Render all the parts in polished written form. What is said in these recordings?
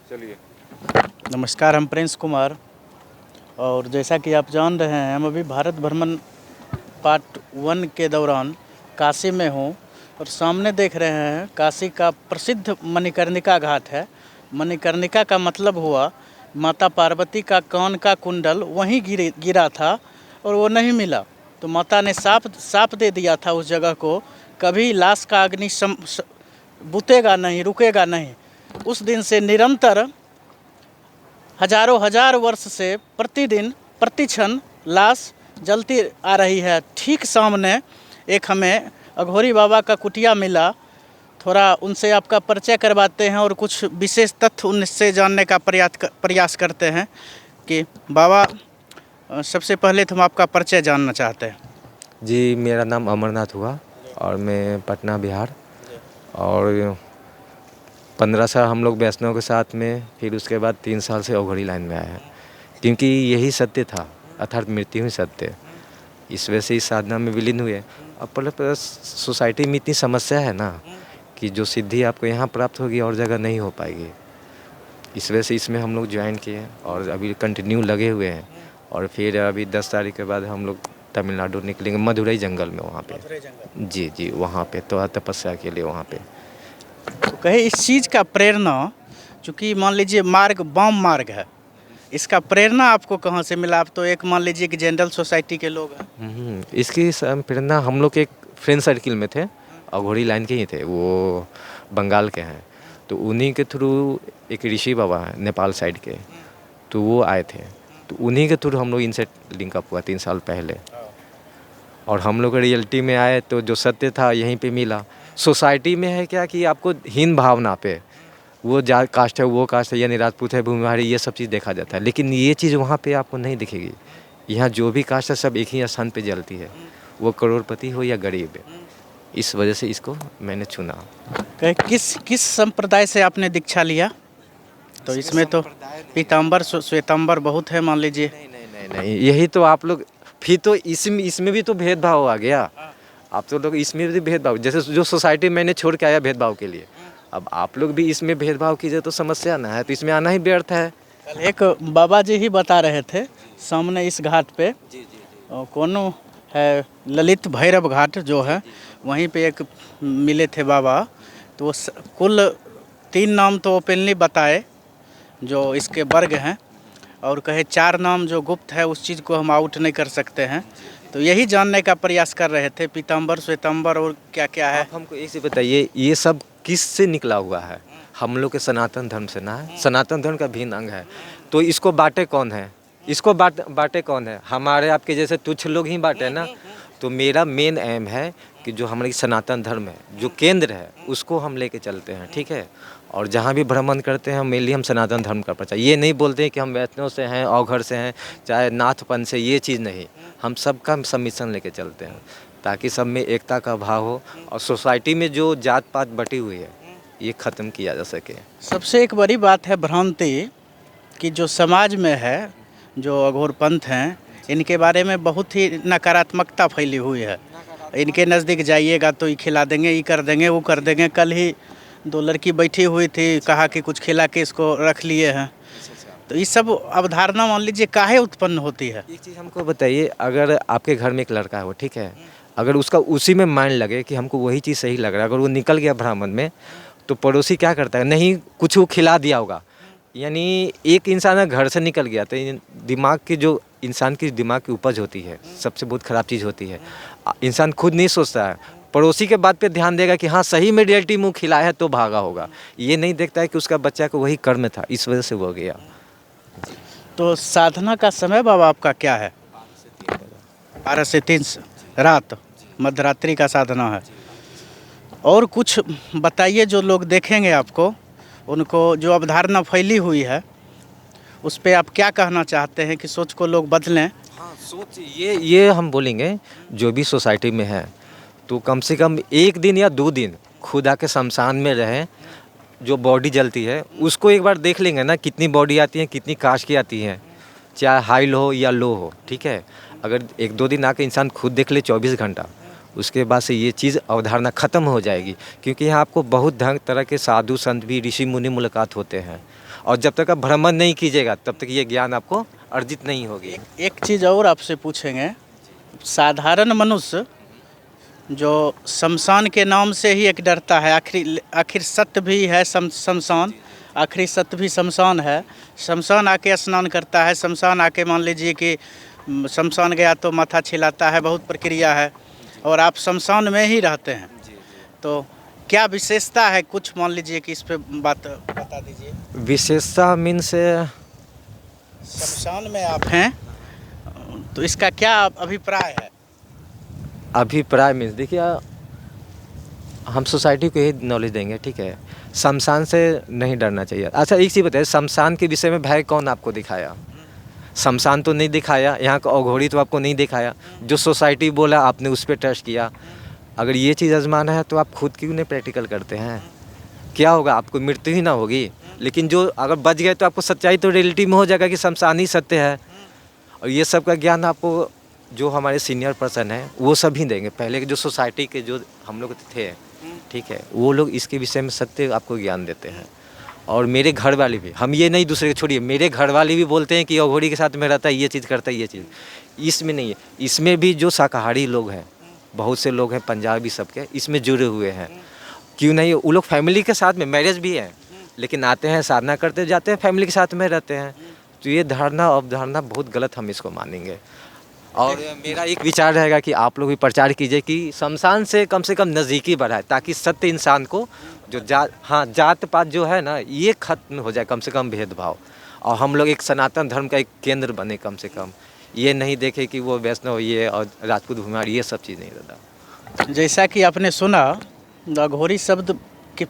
चलिए। नमस्कार, हम प्रिंस कुमार। और जैसा कि आप जान रहे हैं, हम अभी भारत भ्रमण पार्ट 1 के दौरान काशी में हूँ और सामने देख रहे हैं काशी का प्रसिद्ध मणिकर्णिका घाट है। मणिकर्णिका का मतलब हुआ माता पार्वती का कान का कुंडल वहीं गिरा था और वो नहीं मिला, तो माता ने साप दे दिया था उस जगह को, कभी लाश का अग्नि बुतेगा नहीं, रुकेगा नहीं। उस दिन से निरंतर हजारों हजार वर्ष से प्रतिदिन प्रतिक्षण लाश जलती आ रही है। ठीक सामने एक हमें अघोरी बाबा का कुटिया मिला। थोड़ा उनसे आपका परिचय करवाते हैं और कुछ विशेष तथ्य उनसे जानने का प्रयास करते हैं कि बाबा, सबसे पहले तो हम आपका परिचय जानना चाहते हैं। जी, मेरा नाम अमरनाथ हुआ और मैं पटना बिहार। और 15 साल हम लोग वैष्णव के साथ में, फिर उसके बाद 3 साल से अघोरी लाइन में आए हैं, क्योंकि यही सत्य था, अर्थात मृत्यु ही सत्य। इस वजह से इस साधना में विलीन हुए। अब प्लस सोसाइटी में इतनी समस्या है ना कि जो सिद्धि आपको यहाँ प्राप्त होगी और जगह नहीं हो पाएगी। इस वजह से इसमें हम लोग ज्वाइन किए और अभी कंटिन्यू लगे हुए हैं। और फिर अभी 10 तारीख के बाद हम लोग तमिलनाडु निकलेंगे, मदुरई जंगल में, वहाँ पे। जी जी, वहाँ पे तो तपस्या के लिए वहाँ पे। तो कहे इस चीज़ का प्रेरणा, चूँकि मान लीजिए मार्ग वाम मार्ग है, इसका प्रेरणा आपको कहाँ से मिला? आप तो एक मान लीजिए कि जनरल सोसाइटी के लोग हैं। इसकी प्रेरणा हम लोग के एक फ्रेंड सर्किल में थे, अघोरी लाइन के ही थे, वो बंगाल के हैं। तो उन्हीं के थ्रू एक ऋषि बाबा हैं नेपाल साइड के, तो वो आए थे। तो उन्हीं के थ्रू हम लोग इनसे लिंकअप हुआ 3 साल पहले। और हम लोग रियलिटी में आए तो जो सत्य था यहीं पे मिला। सोसाइटी में है क्या कि आपको हीन भावना पे, वो जात कास्ट है, वो कास्ट है, यानी राजपूत है, भूमिहारी, ये सब चीज़ देखा जाता है। लेकिन ये चीज़ वहाँ पे आपको नहीं दिखेगी। यहाँ जो भी कास्ट है सब एक ही स्थान पे जलती है, वो करोड़पति हो या गरीब। इस वजह से इसको मैंने चुना। किस संप्रदाय से आपने दीक्षा लिया? तो इसमें तो पीताम्बर श्वेताम्बर बहुत है, मान लीजिए। नहीं, यही तो आप लोग, फिर तो इसमें भी तो भेदभाव आ गया। आप तो लोग इसमें भी भेदभाव, जैसे जो सोसाइटी मैंने छोड़ के आया भेदभाव के लिए, अब आप लोग भी इसमें भेदभाव कीजिए तो समस्या ना है, तो इसमें आना ही व्यर्थ है। कल एक बाबा जी ही बता रहे थे सामने इस घाट पे, कौन है, ललित भैरव घाट जो है, वहीं पे एक मिले थे बाबा। तो कुल 3 नाम तो ओपनली बताए जो इसके वर्ग हैं, और कहे 4 नाम जो गुप्त है उस चीज़ को हम आउट नहीं कर सकते हैं। तो यही जानने का प्रयास कर रहे थे, पीताम्बर श्वेताम्बर और क्या क्या है। आप हमको एक से बताइए, ये सब किस से निकला हुआ है? हम लोग के सनातन धर्म से ना है। सनातन धर्म का भिन्न अंग है, तो इसको बांटे कौन है? इसको बांटे कौन है? हमारे आपके जैसे तुच्छ लोग ही बांटे ना। तो मेरा मेन एम है कि जो हमारी सनातन धर्म है, जो केंद्र है, उसको हम लेके चलते हैं, ठीक है। और जहाँ भी भ्रमण करते हैं मेनली हम सनातन धर्म का प्रचार, ये नहीं बोलते हैं कि हम वैष्णव से हैं, अवघड़ से हैं, चाहे नाथपन से, ये चीज़ नहीं। हम सबका सम्मिश्रण लेके चलते हैं ताकि सब में एकता का भाव हो और सोसाइटी में जो जात पात बटी हुई है ये ख़त्म किया जा सके। सबसे एक बड़ी बात है भ्रांति कि जो समाज में है, जो अघोर पंथ हैं, इनके बारे में बहुत ही नकारात्मकता फैली हुई है। इनके नज़दीक जाइएगा तो ये खिला देंगे, ये कर देंगे, वो कर देंगे। कल ही 2 लड़की बैठी हुई थी, कहा कि कुछ खिला के इसको रख लिए हैं। तो ये सब अवधारणा मान लीजिए काहे उत्पन्न होती है? एक चीज़ हमको बताइए, अगर आपके घर में एक लड़का है, वो ठीक है, अगर उसका उसी में माइंड लगे कि हमको वही चीज़ सही लग रहा है, अगर वो निकल गया ब्राह्मण में, तो पड़ोसी क्या करता है? नहीं, कुछ वो खिला दिया होगा। यानी एक इंसान घर से निकल गया तो दिमाग की, जो इंसान की दिमाग की उपज होती है, सबसे बहुत ख़राब चीज़ होती है। इंसान खुद नहीं सोचता है, पड़ोसी के बात पे ध्यान देगा कि हाँ सही में रियलिटी मुँह खिलाया है तो भागा होगा। ये नहीं देखता है कि उसका बच्चा को वही कर्म था, इस वजह से वो गया। तो साधना का समय बाबा आपका क्या है? 12 से 3 रात, मध्यरात्रि का साधना है। और कुछ बताइए जो लोग देखेंगे आपको, उनको जो अवधारणा फैली हुई है उस पर आप क्या कहना चाहते हैं कि सोच को लोग बदलें? हाँ, सोच ये हम बोलेंगे, जो भी सोसाइटी में है तो कम से कम 1 दिन या 2 दिन खुद आके शमशान में रहें। जो बॉडी जलती है उसको एक बार देख लेंगे ना, कितनी बॉडी आती है, कितनी कास्ट की आती है, चाहे हाई हो या लो हो, ठीक है। अगर 1-2 दिन आके इंसान खुद देख ले 24 घंटा, उसके बाद से ये चीज़ अवधारणा ख़त्म हो जाएगी। क्योंकि यहाँ आपको बहुत तरह के साधु संत भी, ऋषि मुनि मुलाकात होते हैं, और जब तक आप भ्रमण नहीं कीजिएगा तब तक ये ज्ञान आपको अर्जित नहीं होगी। एक चीज़ और आपसे पूछेंगे, साधारण मनुष्य जो शमशान के नाम से ही एक डरता है, आखिर सत्य भी है शमशान, आखिरी सत्य भी शमशान है। शमशान आके स्नान करता है, शमशान आके मान लीजिए कि शमशान गया तो माथा छिलाता है, बहुत प्रक्रिया है, और आप शमशान में ही रहते हैं, तो क्या विशेषता है, कुछ मान लीजिए कि इस पे बात बता दीजिए। विशेषता मीन्स शमशान में आप हैं तो इसका क्या अभिप्राय है? अभिप्राय मीन्स देखिए, हम सोसाइटी को यही नॉलेज देंगे, ठीक है, शमशान से नहीं डरना चाहिए। अच्छा एक चीज़ बताइए, शमशान के विषय में भय कौन आपको दिखाया? शमशान तो नहीं दिखाया, यहाँ का अघोरी तो आपको नहीं दिखाया, जो सोसाइटी बोला आपने उस पर ट्रस्ट किया। अगर ये चीज़ आजमाना है तो आप खुद क्यों नहीं प्रैक्टिकल करते हैं? क्या होगा, आपको मृत्यु ही ना होगी। लेकिन जो अगर बच गए तो आपको सच्चाई तो रियलिटी में हो जाएगा कि शमशान ही सत्य है। और ये सब का ज्ञान आपको जो हमारे सीनियर पर्सन हैं वो सभी देंगे। पहले के जो सोसाइटी के जो हम लोग थे, ठीक है, वो लोग इसके विषय में सत्य आपको ज्ञान देते हैं। और मेरे घर वाले भी, हम ये नहीं दूसरे को छोड़िए, मेरे घर वाले भी बोलते हैं कि अघोरी के साथ में रहता है, ये चीज़ करता है, ये चीज़। इसमें नहीं है, इसमें भी जो शाकाहारी लोग हैं, बहुत से लोग हैं पंजाबी सबके, इसमें जुड़े हुए हैं। क्यों नहीं, वो लोग फैमिली के साथ में, मैरिज भी है, लेकिन आते हैं, साधना करते जाते हैं, फैमिली के साथ में रहते हैं। तो ये धारणा अवधारणा बहुत गलत हम इसको मानेंगे। और मेरा एक विचार रहेगा कि आप लोग भी प्रचार कीजिए कि शमशान से कम नज़दीकी बढ़ाए, ताकि सत्य इंसान को जो जात पात जो है ना, ये खत्म हो जाए, कम से कम भेदभाव। और हम लोग एक सनातन धर्म का एक केंद्र बने, कम से कम ये नहीं देखे कि वो वैष्णव ये और राजपूत भूमिहार, ये सब चीज़ नहीं दादा। जैसा कि आपने सुना, अघोरी शब्द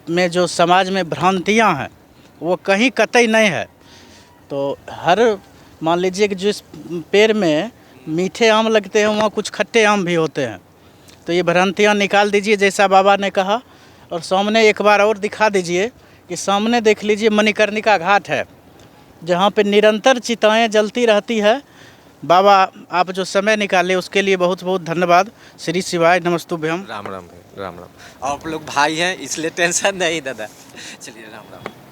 में जो समाज में भ्रांतियाँ हैं वो कहीं कतई नहीं है। तो हर मान लीजिए कि जिस पेड़ में मीठे आम लगते हैं वहाँ कुछ खट्टे आम भी होते हैं। तो ये भ्रांतियाँ निकाल दीजिए जैसा बाबा ने कहा, और सामने एक बार और दिखा दीजिए कि सामने देख लीजिए मणिकर्णिका घाट है, जहाँ पे निरंतर चिताएं जलती रहती है। बाबा आप जो समय निकाले उसके लिए बहुत बहुत धन्यवाद। श्री शिवाय, नमस्तुभ्यम। राम राम, राम राम। आप लोग भाई हैं इसलिए टेंशन नहीं दादा। चलिए, राम राम।